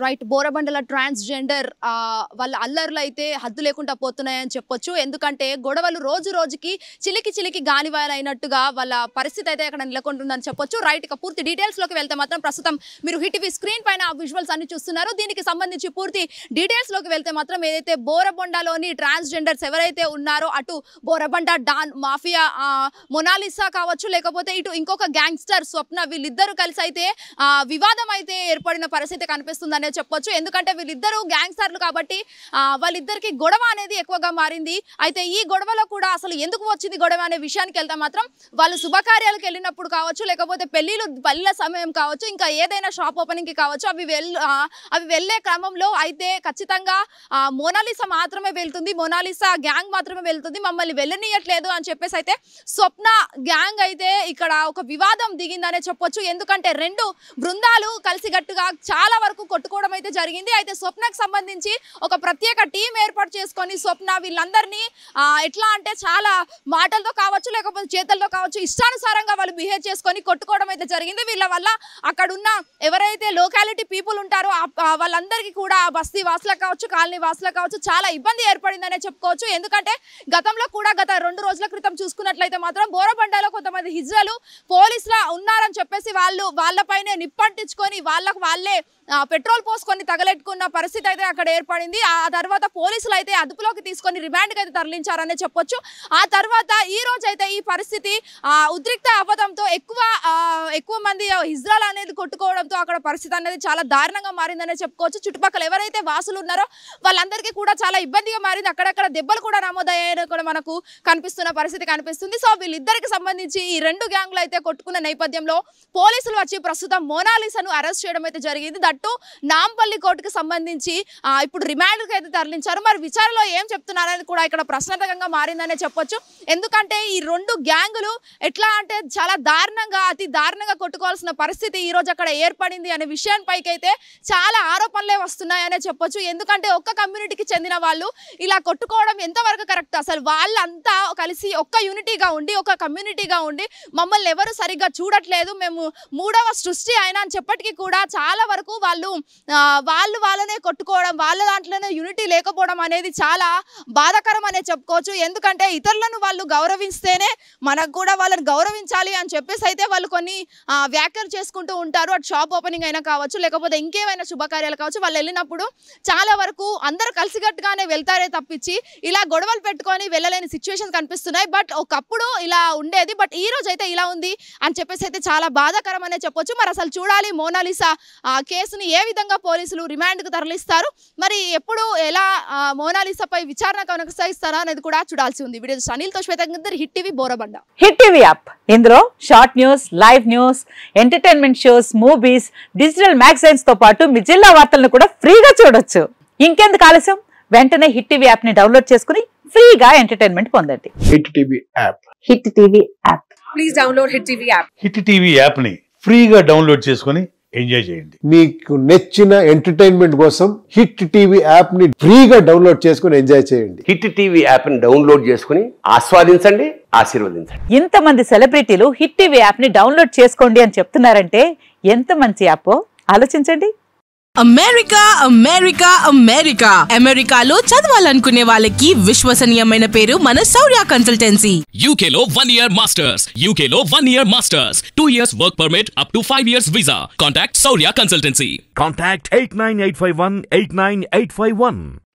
Right బోరబండల transgender వాళ్ళ అల్లర్లు అయితే హద్దు లేకుండా పోతున్నాయని చెప్పొచ్చు. ఎందుకంటే గొడవలు రోజు రోజుకి చిలికి గాలివాయలైనట్టుగా వాళ్ళ పరిస్థితి అయితే అక్కడ నెలకొంటుందని చెప్పొచ్చు. రైట్, ఇక పూర్తి డీటెయిల్స్ లోకి వెళ్తే మాత్రం ప్రస్తుతం మీరు హిట్ టీవీ స్క్రీన్ పైన విజువల్స్ అన్ని చూస్తున్నారు. దీనికి సంబంధించి పూర్తి డీటెయిల్స్ లోకి వెళ్తే మాత్రం ఏదైతే బోరబండలోని ట్రాన్స్జెండర్స్ ఎవరైతే ఉన్నారో అటు బోరబండ డాన్ మాఫియా మొనాలిసా కావచ్చు, లేకపోతే ఇటు ఇంకొక గ్యాంగ్స్టర్ స్వప్న, వీళ్ళిద్దరూ కలిసి అయితే వివాదం అయితే ఏర్పడిన పరిస్థితి కనిపిస్తుంది చెప్పొచ్చు. ఎందుకంటే వీళ్ళిద్దరూ గ్యాంగ్స్టర్లు కాబట్టి వాళ్ళిద్దరికి గొడవ అనేది ఎక్కువగా మారింది. అయితే ఈ గొడవలో కూడా అసలు ఎందుకు వచ్చింది గొడవ అనే విషయానికి వెళ్తే మాత్రం వాళ్ళు శుభకార్యాలకు వెళ్ళినప్పుడు కావచ్చు, లేకపోతే పెళ్లిళ్ళ సమయం కావచ్చు, ఇంకా ఏదైనా షాప్ ఓపెనింగ్ కి కావచ్చు, అవి వెళ్లే క్రమంలో అయితే ఖచ్చితంగా మోనాలిసా మాత్రమే వెళ్తుంది, మోనాలిసా గ్యాంగ్ మాత్రమే వెళ్తుంది, మమ్మల్ని వెళ్ళనీయట్లేదు అని చెప్పేసి అయితే స్వప్న గ్యాంగ్ అయితే ఇక్కడ ఒక వివాదం దిగిందనే చెప్పొచ్చు. ఎందుకంటే రెండు బృందాలు కలిసిగట్టుగా చాలా వరకు కొట్టుకోవడం అయితే జరిగింది. అయితే స్వప్నకు సంబంధించి ఒక ప్రత్యేక టీం ఏర్పాటు చేసుకొని స్వప్న వీళ్ళందరినీ ఎట్లా అంటే చాలా మాటలతో కావచ్చు, లేకపోతే చేతలతో కావచ్చు, ఇష్టానుసారంగా వాళ్ళు బిహేవ్ చేసుకొని కొట్టుకోవడం అయితే జరిగింది. వీళ్ళ వల్ల అక్కడ ఉన్న ఎవరైతే లోకాలిటీ పీపుల్ ఉంటారో వాళ్ళందరికీ కూడా బస్తీ వాసులకు కావచ్చు, కాలనీ వాసులకు కావచ్చు చాలా ఇబ్బంది ఏర్పడిందనే చెప్పుకోవచ్చు. ఎందుకంటే గతంలో కూడా గత 2 రోజుల క్రితం చూసుకున్నట్లయితే మాత్రం బోరబండలో కొంతమంది హిజ్రాలు పోలీసులు ఉన్నారని చెప్పేసి వాళ్ళపైనే నిప్పంటించుకొని వాళ్ళే పెట్రోల్ పోసుకొని తగలెట్టుకున్న పరిస్థితి అయితే అక్కడ ఏర్పడింది. ఆ తర్వాత పోలీసులు అయితే అదుపులోకి తీసుకొని రిమాండ్కి అయితే తరలించారనే చెప్పొచ్చు. ఆ తర్వాత ఈ రోజు అయితే ఈ పరిస్థితి ఉద్రిక్త అవ్వడంతో ఎక్కువ మంది హిజ్రాలు అనేది కొట్టుకోవడంతో అక్కడ పరిస్థితి అనేది చాలా దారుణంగా మారిందనే చెప్పుకోవచ్చు. చుట్టుపక్కల ఎవరైతే వాసులు ఉన్నారో వాళ్ళందరికీ కూడా చాలా ఇబ్బందిగా మారింది. అక్కడక్కడ దెబ్బలు కూడా నమోదయ్యాయని కూడా మనకు కనిపిస్తున్న పరిస్థితి కనిపిస్తుంది. సో వీళ్ళిద్దరికి సంబంధించి ఈ 2 గ్యాంగ్లు అయితే కొట్టుకున్న నేపథ్యంలో పోలీసులు వచ్చి ప్రస్తుతం మోనాలిసాను అరెస్ట్ చేయడం అయితే జరిగింది. నాంపల్లి కోర్టుకు సంబంధించి ఇప్పుడు రిమాండ్కి అయితే తరలించారు. మరి విచారణలో ఏం చెప్తున్నారనేది కూడా ఇక్కడ ప్రశ్నార్థకంగా మారిందనే చెప్పొచ్చు. ఎందుకంటే ఈ 2 గ్యాంగులు ఎట్లా అంటే చాలా అతి దారుణంగా కొట్టుకోవాల్సిన పరిస్థితి ఈ రోజు అక్కడ ఏర్పడింది అనే విషయానికి అయితే చాలా ఆరోపణలే వస్తున్నాయనే చెప్పొచ్చు. ఎందుకంటే ఒక్క కమ్యూనిటీకి చెందిన వాళ్ళు ఇలా కొట్టుకోవడం ఎంతవరకు కరెక్ట్, అసలు వాళ్ళంతా కలిసి ఒక్క యూనిటీగా ఉండి ఒక కమ్యూనిటీగా ఉండి మమ్మల్ని ఎవరు సరిగ్గా చూడట్లేదు, మేము 3వ సృష్టి అయినా అని చెప్పటికీ కూడా చాలా వరకు వాళ్ళనే కొట్టుకోవడం, వాళ్ళ దాంట్లోనే యూనిటీ లేకపోవడం అనేది చాలా బాధాకరం అనే చెప్పుకోవచ్చు. ఎందుకంటే ఇతరులను వాళ్ళు గౌరవిస్తేనే మనకు కూడా వాళ్ళని గౌరవించాలి అని చెప్పేసి అయితే వాళ్ళు కొన్ని వ్యాఖ్యలు చేసుకుంటూ ఉంటారు. అటు షాప్ ఓపెనింగ్ అయినా కావచ్చు, లేకపోతే ఇంకేమైనా శుభకార్యాలు కావచ్చు, వాళ్ళు వెళ్ళినప్పుడు చాలా వరకు అందరూ కలిసికట్టుగానే వెళ్తారే తప్పించి ఇలా గొడవలు పెట్టుకొని వెళ్ళలేని సిచ్యువేషన్ కనిపిస్తున్నాయి. బట్ ఒకప్పుడు ఇలా ఉండేది, బట్ ఈ రోజు అయితే ఇలా ఉంది అని చెప్పేసి అయితే చాలా బాధాకరం అనే చెప్పొచ్చు. మరి అసలు చూడాలి మోనాలిసా కేసుని ఏ విధంగా పోలీసులు రిమాండ్కు తరలిస్తారు, మరి ఎప్పుడు ఎలా మోనాలిసాపై విచారణ కొనసాగిస్తారా అనేది కూడా చూడాల్సి ఉంది. వీడియో అనిల్తో శ్వేత, hit TV Borabanda. Hit TV app, ఇందులో short news, live news, entertainment shows, movies, digital magazines తో పాటు మీ జిల్లా వార్తలను కూడా ఫ్రీగా చూడొచ్చు. ఇంకెందుకు ఆలస్యం, వెంటనే హిట్ టీవీ యాప్ ని డౌన్లోడ్ చేసుకుని ఫ్రీగా ఎంటర్టైన్మెంట్ పొందండి. Hit TV app. Hit TV app. Please download hit TV app. Hit TV app ని ఫ్రీగా డౌన్లోడ్ చేసుకుని ఎంజాయ్ చేయండి. మీకు నచ్చిన ఎంటర్టైన్మెంట్ కోసం హిట్ టీవీ యాప్ ని ఫ్రీగా డౌన్లోడ్ చేసుకుని ఎంజాయ్ చేయండి. హిట్ టీవీ యాప్ ని డౌన్లోడ్ చేసుకుని ఆస్వాదించండి, ఆశీర్వదించండి. ఇంతమంది సెలబ్రిటీలు హిట్ టీవీ యాప్ ని డౌన్లోడ్ చేసుకోండి అని చెప్తున్నారంటే ఎంత మంచి యాప్ ఆలోచించండి. అమెరికాలో చదవాలనుకునే వాళ్ళకి విశ్వసనీయమైన పేరు మన శౌర్య కన్సల్టెన్సీ. UK లో 1 year masters, UK లో 1 year masters, 2 years work permit up to 5 years visa. Contact Saurya Consultancy. Contact 89851 89851.